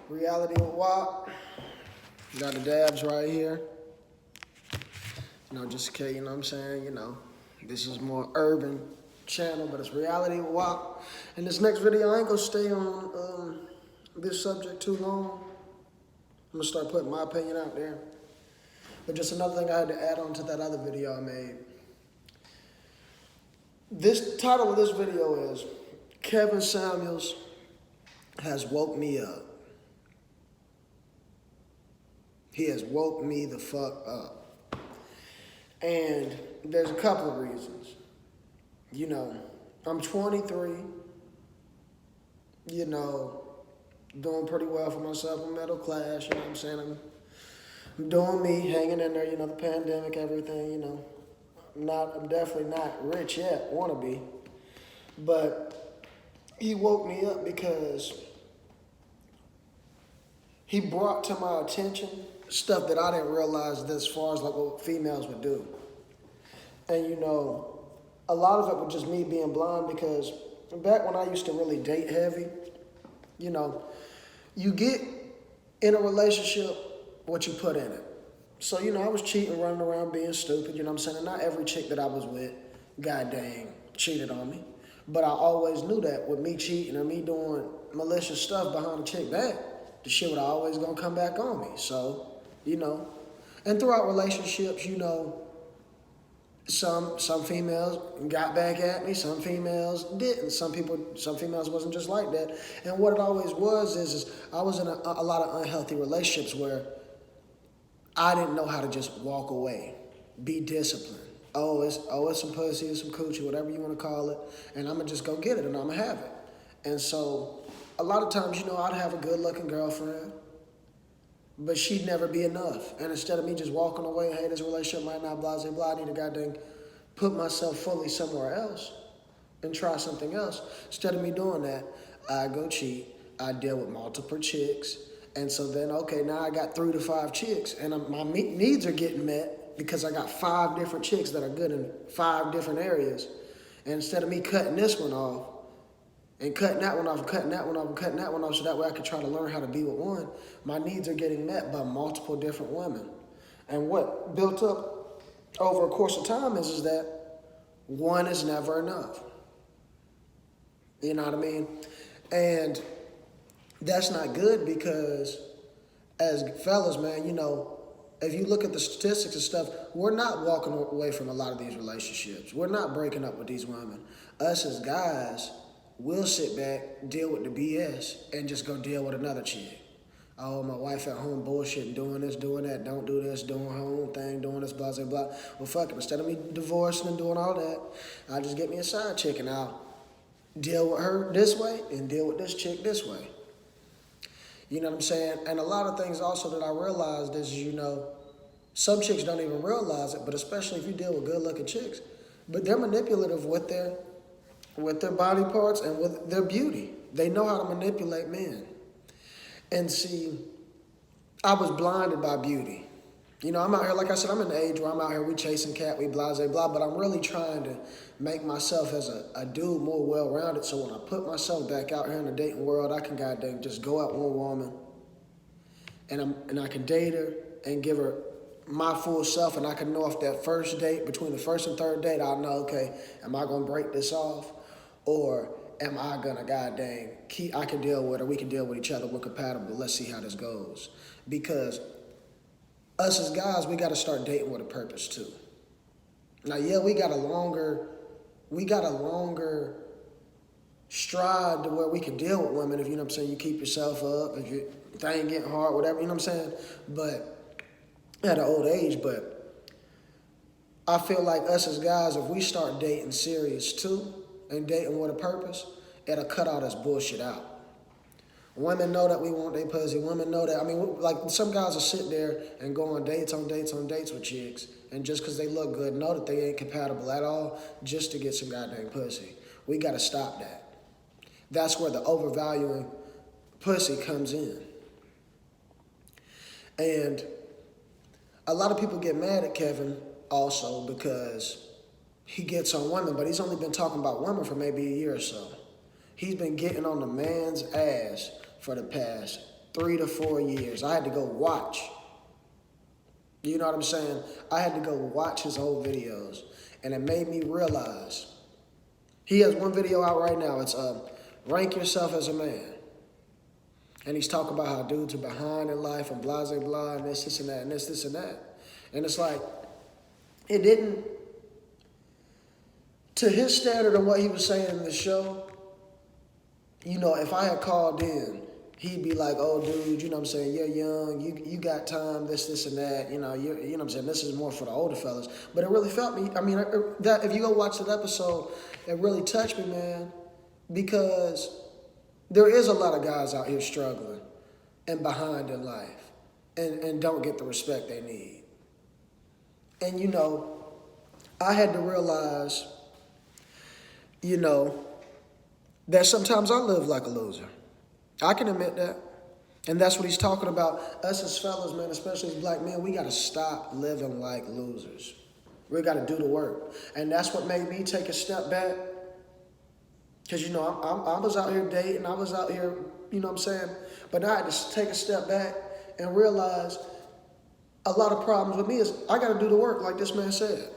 Reality with WAP. Got the dabs right here. Just in case, you know what I'm saying? This is more urban channel, but it's Reality with WAP. In this next video, I ain't gonna stay on this subject too long. I'm gonna start putting my opinion out there. But just another thing I had to add on to that other video I made. This title of this video is Kevin Samuels has woke me up. He has woke me the fuck up. And there's a couple of reasons. I'm 23, doing pretty well for myself. I'm middle class, you know what I'm saying? I'm doing me, hanging in there, the pandemic, everything, I'm definitely not rich yet, wanna be. But he woke me up because he brought to my attention stuff that I didn't realize as far as like what females would do. And a lot of it was just me being blind because back when I used to really date heavy, you get in a relationship what you put in it. So, I was cheating, running around being stupid, you know what I'm saying? And not every chick that I was with, god dang, cheated on me. But I always knew that with me cheating or me doing malicious stuff behind a chick back, the shit would always gonna come back on me. So, and throughout relationships, some females got back at me, some females didn't. Some females wasn't just like that. And what it always was is I was in a lot of unhealthy relationships where I didn't know how to just walk away, be disciplined. It's some pussy, it's some coochie, whatever you want to call it, and I'm gonna just go get it and I'm gonna have it. And so a lot of times, I'd have a good looking girlfriend, but she'd never be enough. And instead of me just walking away, hey, this relationship might not blah, blah, blah, I need to goddamn put myself fully somewhere else and try something else. Instead of me doing that, I go cheat, I deal with multiple chicks. And so then, okay, now I got 3 to 5 chicks and my needs are getting met because I got 5 different chicks that are good in 5 different areas. And instead of me cutting this one off, and cutting that one off, and cutting that one off, and cutting that one off, so that way I could try to learn how to be with one, my needs are getting met by multiple different women. And what built up over a course of time is that one is never enough. You know what I mean? And that's not good because as fellas, man, if you look at the statistics and stuff, we're not walking away from a lot of these relationships. We're not breaking up with these women. Us as guys, we'll sit back, deal with the BS, and just go deal with another chick. Oh, my wife at home bullshitting, doing this, doing that, don't do this, doing her own thing, doing this, blah, blah, blah. Well, fuck it. Instead of me divorcing and doing all that, I'll just get me a side chick and I'll deal with her this way and deal with this chick this way. You know what I'm saying? And a lot of things also that I realized is, some chicks don't even realize it, but especially if you deal with good-looking chicks, but they're manipulative with their body parts and with their beauty. They know how to manipulate men. And see, I was blinded by beauty. I'm out here, like I said, I'm in the age where I'm out here, we chasing cat, we blah, blah, blah, but I'm really trying to make myself as a dude more well-rounded so when I put myself back out here in the dating world, I can goddamn just go out with one woman and I can date her and give her my full self, and I can know if that first date, between the first and third date, I'll know, okay, am I going to break this off? Or am I gonna I can deal with her, we can deal with each other, we're compatible, let's see how this goes. Because us as guys, we gotta start dating with a purpose too. Now, yeah, we got a longer stride to where we can deal with women if, you know what I'm saying, you keep yourself up, if your thing getting hard, whatever, you know what I'm saying? But at an old age, but I feel like us as guys, if we start dating serious too, and dating with a purpose, it'll cut all this bullshit out. Women know that we want their pussy. Women know that. I mean, like some guys will sit there and go on dates with chicks, and just because they look good, know that they ain't compatible at all, just to get some goddamn pussy. We got to stop that. That's where the overvaluing pussy comes in. And a lot of people get mad at Kevin also because he gets on women, but he's only been talking about women for maybe a year or so. He's been getting on the man's ass for the past 3 to 4 years. I had to go watch. You know what I'm saying? I had to go watch his old videos. And it made me realize. He has one video out right now. It's Rank Yourself as a Man. And he's talking about how dudes are behind in life and blah, blah, blah, and this, and that, and this, and that. And it's like, it didn't, to his standard of what he was saying in the show, you know, if I had called in, he'd be like, oh, dude, you know what I'm saying, you're young, you got time, this, and that, you know what I'm saying, this is more for the older fellas. But it really felt me, I mean, that if you go watch that episode, it really touched me, man, because there is a lot of guys out here struggling and behind in life and don't get the respect they need. And, you know, I had to realize, you know, that sometimes I live like a loser. I can admit that. And that's what he's talking about. Us as fellas, man, especially as black men, we got to stop living like losers. We got to do the work. And that's what made me take a step back. Because, you know, I was out here dating. I was out here, you know what I'm saying? But now I had to take a step back and realize a lot of problems with me is I got to do the work like this man said.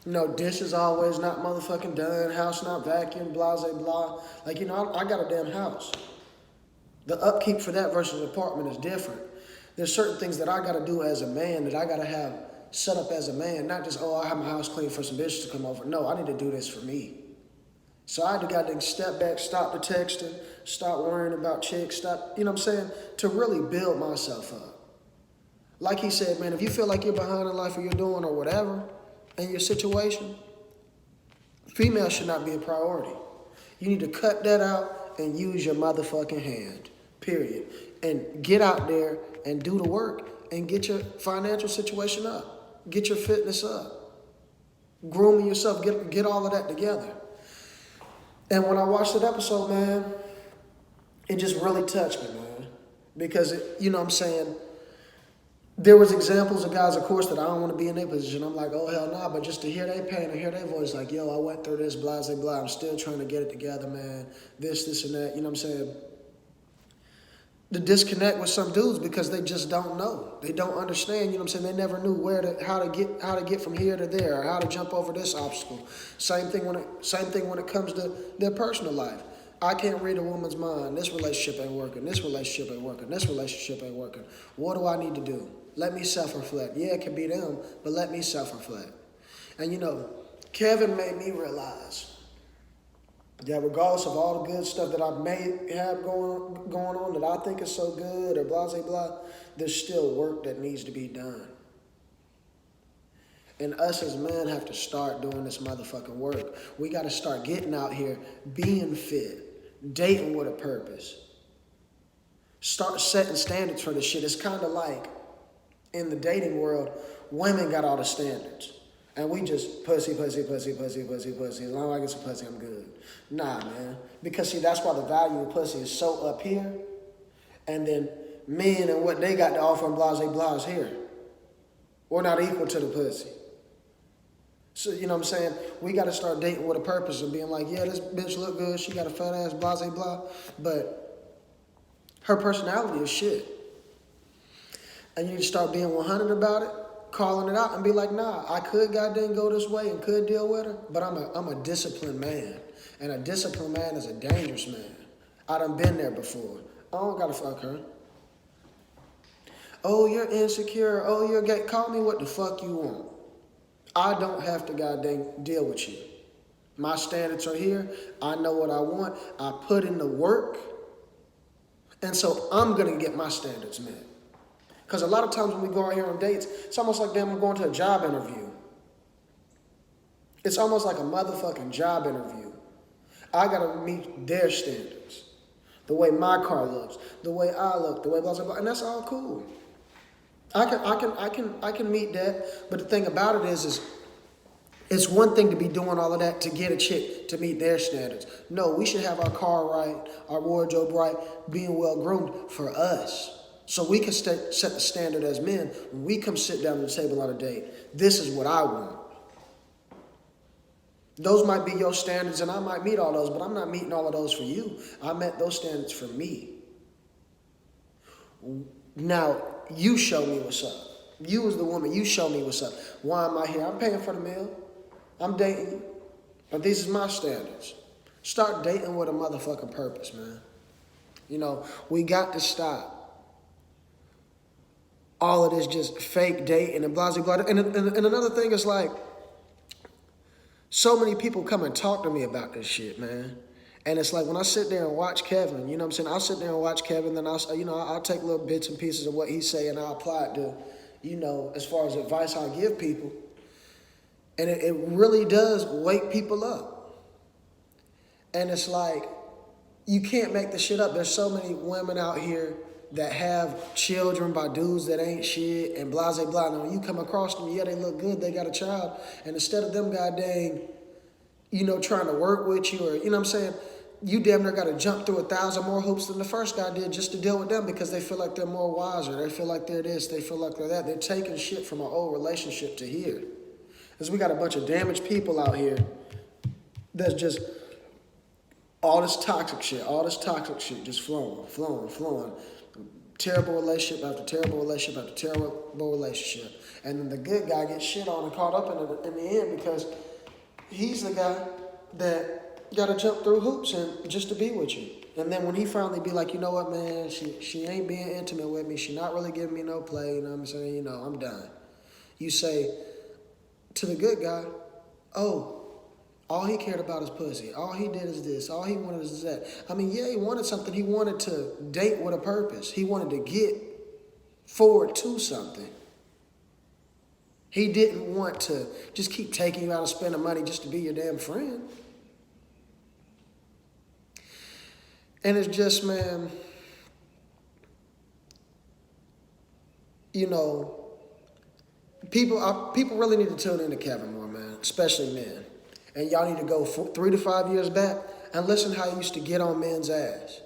You know, dishes always not motherfucking done, house not vacuumed, blah, blah, blah. Like, you know, I got a damn house. The upkeep for that versus apartment is different. There's certain things that I got to do as a man that I got to have set up as a man. Not just, I have my house clean for some bitches to come over. No, I need to do this for me. So I had to goddamn step back, stop the texting, stop worrying about chicks, stop, you know what I'm saying, to really build myself up. Like he said, man, if you feel like you're behind in life or you're doing or whatever in your situation, female should not be a priority. You need to cut that out and use your motherfucking hand, period. And get out there and do the work and get your financial situation up. Get your fitness up. Grooming yourself, get all of that together. And when I watched that episode, man, it just really touched me, man. Because, you know what I'm saying, there was examples of guys, of course, that I don't want to be in their position. I'm like, oh, hell nah. But just to hear their pain and hear their voice, like, yo, I went through this, blah, blah, blah. I'm still trying to get it together, man. This, and that. You know what I'm saying? The disconnect with some dudes because they just don't know. They don't understand, you know what I'm saying? They never knew how to get from here to there, or how to jump over this obstacle. Same thing when it comes to their personal life. I can't read a woman's mind. This relationship ain't working. This relationship ain't working. This relationship ain't working. What do I need to do? Let me self-reflect. Yeah, it can be them, but let me self-reflect. And you know, Kevin made me realize that regardless of all the good stuff that I may have going on that I think is so good or blah, blah, blah, there's still work that needs to be done. And us as men have to start doing this motherfucking work. We got to start getting out here, being fit, dating with a purpose. Start setting standards for this shit. It's kind of like in the dating world, women got all the standards. And we just pussy. As long as I get some pussy, I'm good. Nah, man. Because, see, that's why the value of pussy is so up here. And then men and what they got to offer and blah, blah is here. We're not equal to the pussy. So, you know what I'm saying? We got to start dating with a purpose and being like, yeah, this bitch look good. She got a fat ass, blah, blah. But her personality is shit. And you need to start being 100 about it. Calling it out and be like, nah, I could goddamn go this way and could deal with her, but I'm a disciplined man. And a disciplined man is a dangerous man. I done been there before. I don't gotta fuck her. Oh, you're insecure. Oh, you're gay. Call me what the fuck you want. I don't have to goddamn deal with you. My standards are here. I know what I want. I put in the work. And so I'm gonna get my standards met. Because a lot of times when we go out here on dates, it's almost like, damn, I'm going to a job interview. It's almost like a motherfucking job interview. I got to meet their standards. The way my car looks, the way I look, the way blah, blah, blah. And that's all cool. I can meet that. But the thing about it is it's one thing to be doing all of that to get a chick to meet their standards. No, we should have our car right, our wardrobe right, being well groomed for us. So we can set the standard as men. When we come sit down at the table on a date, this is what I want. Those might be your standards and I might meet all those, but I'm not meeting all of those for you. I met those standards for me. Now, you show me what's up. You as the woman, you show me what's up. Why am I here? I'm paying for the meal. I'm dating you. But these is my standards. Start dating with a motherfucking purpose, man. You know, we got to stop all of this just fake dating and blah, blah, blah. And another thing is like, so many people come and talk to me about this shit, man. And it's like when I sit there and watch Kevin, you know what I'm saying? I'll sit there and watch Kevin, then I'll take little bits and pieces of what he's saying and I'll apply it to, you know, as far as advice I give people. And it really does wake people up. And it's like, you can't make the shit up. There's so many women out here that have children by dudes that ain't shit and blah, blah, blah. Now, when you come across them, yeah, they look good, they got a child. And instead of them goddamn, you know, trying to work with you or, you know what I'm saying, you damn near got to jump through 1,000 more hoops than the first guy did just to deal with them because they feel like they're more wiser. They feel like they're this, they feel like they're that. They're taking shit from an old relationship to here. Because we got a bunch of damaged people out here that's just all this toxic shit just flowing. Terrible relationship after terrible relationship after terrible relationship. And then the good guy gets shit on and caught up in the end because he's the guy that got to jump through hoops and just to be with you. And then when he finally be like, you know what, man, she ain't being intimate with me. She not really giving me no play. You know what I'm saying? You know, I'm done. You say to the good guy, oh, all he cared about is pussy. All he did is this. All he wanted is that. I mean, yeah, he wanted something. He wanted to date with a purpose. He wanted to get forward to something. He didn't want to just keep taking you out and spending money just to be your damn friend. And it's just, man, you know, people really need to tune into Kevin more, man, especially men. And y'all need to go 3 to 5 years back and listen how he used to get on men's ass.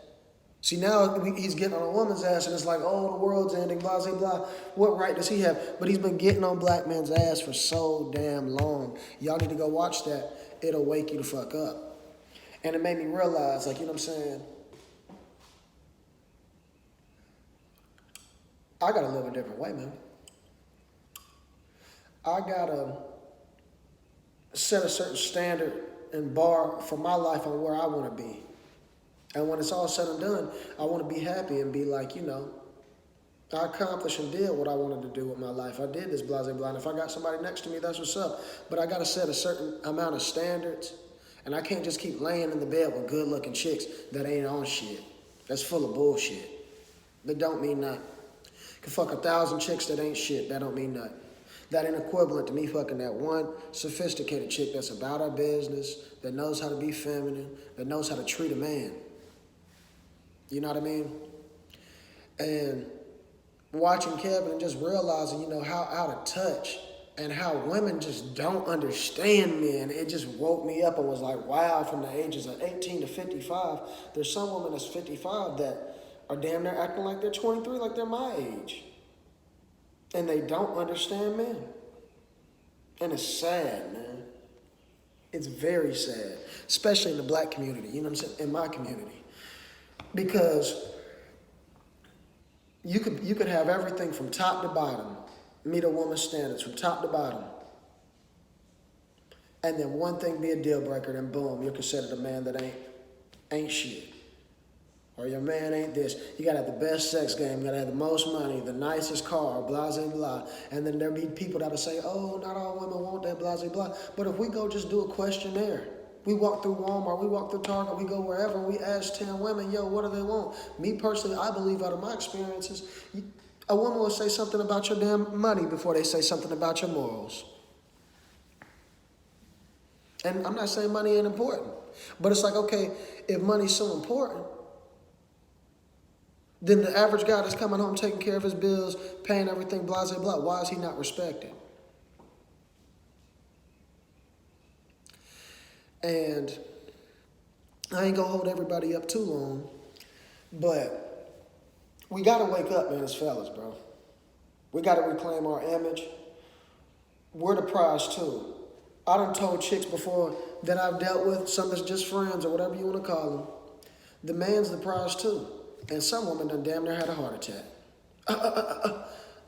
See, now he's getting on a woman's ass and it's like, oh, the world's ending, blah, blah, blah. What right does he have? But he's been getting on black men's ass for so damn long. Y'all need to go watch that. It'll wake you the fuck up. And it made me realize, like, you know what I'm saying? I gotta live a different way, man. I gotta set a certain standard and bar for my life on where I want to be. And when it's all said and done, I want to be happy and be like, you know, I accomplished and did what I wanted to do with my life. I did this, blah, blah, blah. And if I got somebody next to me, that's what's up. But I got to set a certain amount of standards. And I can't just keep laying in the bed with good-looking chicks that ain't on shit. That's full of bullshit. That don't mean nothing. Can fuck 1,000 chicks that ain't shit. That don't mean nothing. That ain't equivalent to me fucking that one sophisticated chick that's about her business, that knows how to be feminine, that knows how to treat a man. You know what I mean? And watching Kevin and just realizing, you know, how out of touch and how women just don't understand men. It just woke me up and was like, wow, from the ages of 18 to 55, there's some women that's 55 that are damn near acting like they're 23, like they're my age. And they don't understand men. And it's sad, man. It's very sad. Especially in the black community, you know what I'm saying? In my community. Because you could have everything from top to bottom. Meet a woman's standards from top to bottom. And then one thing be a deal breaker, then boom, you're considered a man that ain't shit. Or your man ain't this. You gotta have the best sex game, you gotta have the most money, the nicest car, blah, blah, blah. And then there'll be people that'll say, oh, not all women want that, blah, blah, blah. But if we go just do a questionnaire, we walk through Walmart, we walk through Target, we go wherever, we ask 10 women, yo, what do they want? Me personally, I believe out of my experiences, a woman will say something about your damn money before they say something about your morals. And I'm not saying money ain't important, but it's like, okay, if money's so important, then the average guy that's coming home taking care of his bills, paying everything, blah, blah, blah, why is he not respected? And I ain't gonna hold everybody up too long, but we gotta wake up, man, as fellas, bro. We gotta reclaim our image. We're the prize too. I done told chicks before that I've dealt with, some that's just friends or whatever you wanna call them, the man's the prize too. And some women done damn near had a heart attack.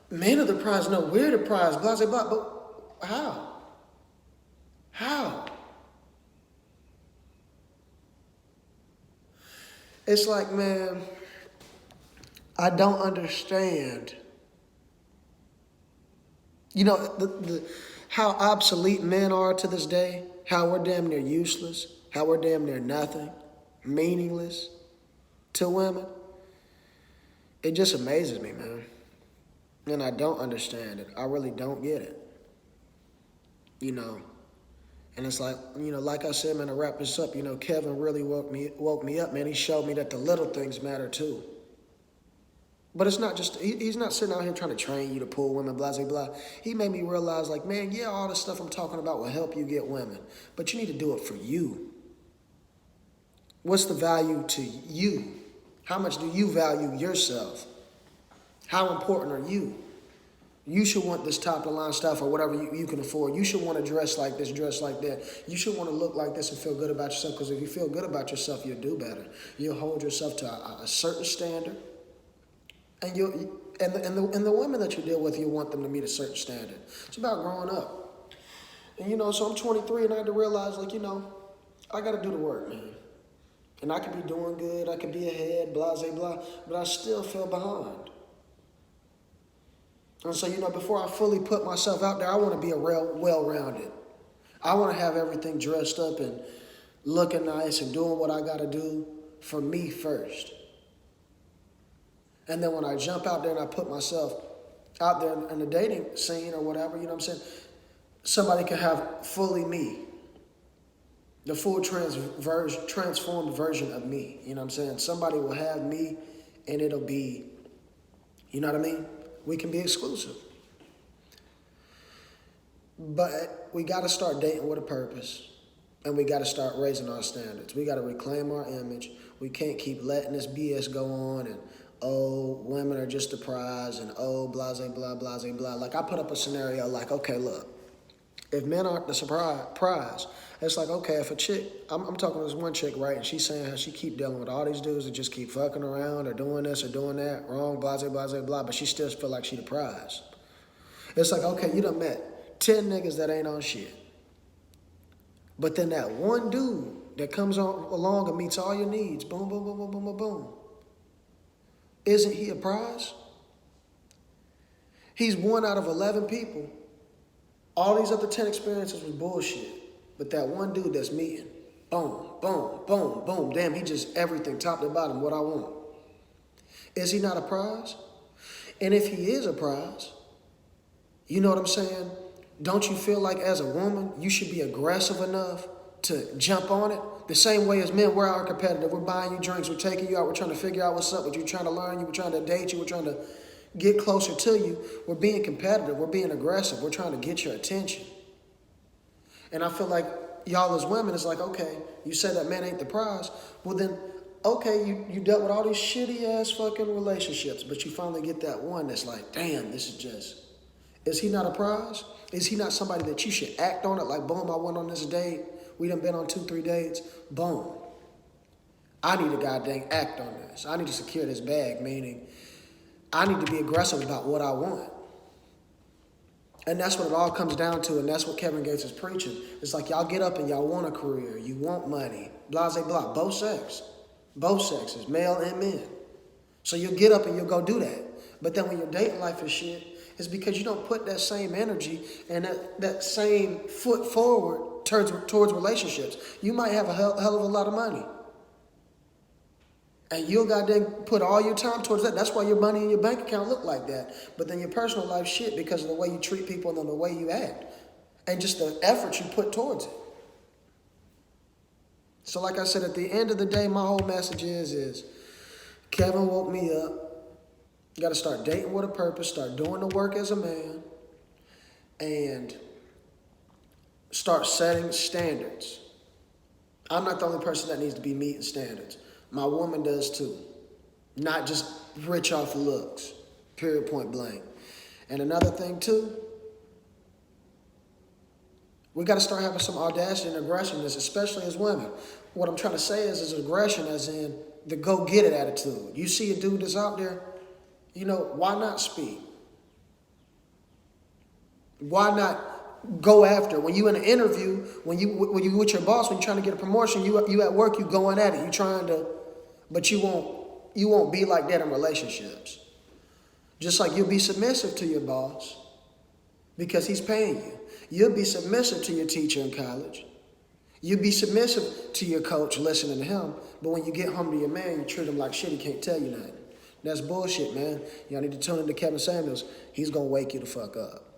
Men are the prize. No, we're the prize. Blah, blah, blah. But how? How? It's like, man, I don't understand. You know, how obsolete men are to this day, how we're damn near useless, how we're damn near nothing, meaningless to women. It just amazes me, man. And I don't understand it. I really don't get it. You know. And it's like, you know, like I said, man, to wrap this up, you know, Kevin really woke me up, man. He showed me that the little things matter too. But it's not just, he's not sitting out here trying to train you to pull women, blah, blah, blah. He made me realize, like, man, yeah, all the stuff I'm talking about will help you get women. But you need to do it for you. What's the value to you? How much do you value yourself? How important are you? You should want this top of the line stuff or whatever you can afford. You should want to dress like this, dress like that. You should want to look like this and feel good about yourself, because if you feel good about yourself, you'll do better. You'll hold yourself to a certain standard. And the women that you deal with, you want them to meet a certain standard. It's about growing up. And, you know, so I'm 23 and I had to realize, like, you know, I got to do the work, man. And I could be doing good, I could be ahead, blah, blah, blah, but I still feel behind. And so, you know, before I fully put myself out there, I want to be a real well-rounded. I want to have everything dressed up and looking nice and doing what I got to do for me first. And then when I jump out there and I put myself out there in the dating scene or whatever, you know what I'm saying, somebody can have fully me. The full transformed version of me. You know what I'm saying? Somebody will have me and it'll be, you know what I mean? We can be exclusive. But we got to start dating with a purpose. And we got to start raising our standards. We got to reclaim our image. We can't keep letting this BS go on and, oh, women are just a prize and, oh, blase, blah, blase, blah. Like, I put up a scenario like, okay, look, if men aren't the prize, it's like, okay, if a chick, I'm talking to this one chick, right, and she's saying how she keep dealing with all these dudes that just keep fucking around or doing this or doing that, wrong, blase, blase, blah, but she still feel like she the prize. It's like, okay, you done met 10 niggas that ain't on shit. But then that one dude that comes along and meets all your needs, boom, boom, boom, boom, boom, boom, boom. Isn't he a prize? He's 1 out of 11 people. All these other 10 experiences was bullshit. But that one dude that's meeting, boom, boom, boom, boom, damn, he just everything, top to bottom, what I want. Is he not a prize? And if he is a prize, you know what I'm saying? Don't you feel like as a woman, you should be aggressive enough to jump on it? The same way as men, we're our competitive. We're buying you drinks, we're taking you out, we're trying to figure out what's up with you, trying to learn you, we're trying to date you, we're trying to get closer to you. We're being competitive, we're being aggressive, we're trying to get your attention. And I feel like y'all as women, it's like, okay, you say that man ain't the prize. Well then, okay, you dealt with all these shitty ass fucking relationships, but you finally get that one that's like, damn, this is just, is he not a prize? Is he not somebody that you should act on it? Like, boom, I went on this date. We done been on 2-3 dates. Boom. I need to goddamn act on this. I need to secure this bag, meaning I need to be aggressive about what I want. And that's what it all comes down to, and that's what Kevin Gates is preaching. It's like y'all get up and y'all want a career. You want money. Blah, blah, blah. Both sexes, male and men. So you'll get up and you'll go do that. But then when your dating life is shit, it's because you don't put that same energy and that same foot forward towards relationships. You might have a hell of a lot of money. And you'll goddamn put all your time towards that. That's why your money in your bank account look like that. But then your personal life shit because of the way you treat people and the way you act. And just the effort you put towards it. So like I said, at the end of the day, my whole message is Kevin woke me up. You got to start dating with a purpose, start doing the work as a man, and start setting standards. I'm not the only person that needs to be meeting standards. My woman does too. Not just rich off looks, period, point blank. And another thing too, we got to start having some audacity and aggressiveness, especially as women. What I'm trying to say is aggression as in the go-get-it attitude. You see a dude that's out there, why not speak? Why not go after? When you in an interview, when you with your boss, when you're trying to get a promotion, you at work, you going at it, you trying to, but you won't be like that in relationships. Just like you'll be submissive to your boss because he's paying you. You'll be submissive to your teacher in college. You'll be submissive to your coach, listening to him. But when you get home to your man, you treat him like shit. He can't tell you nothing. That's bullshit, man. Y'all need to tune into Kevin Samuels. He's going to wake you the fuck up.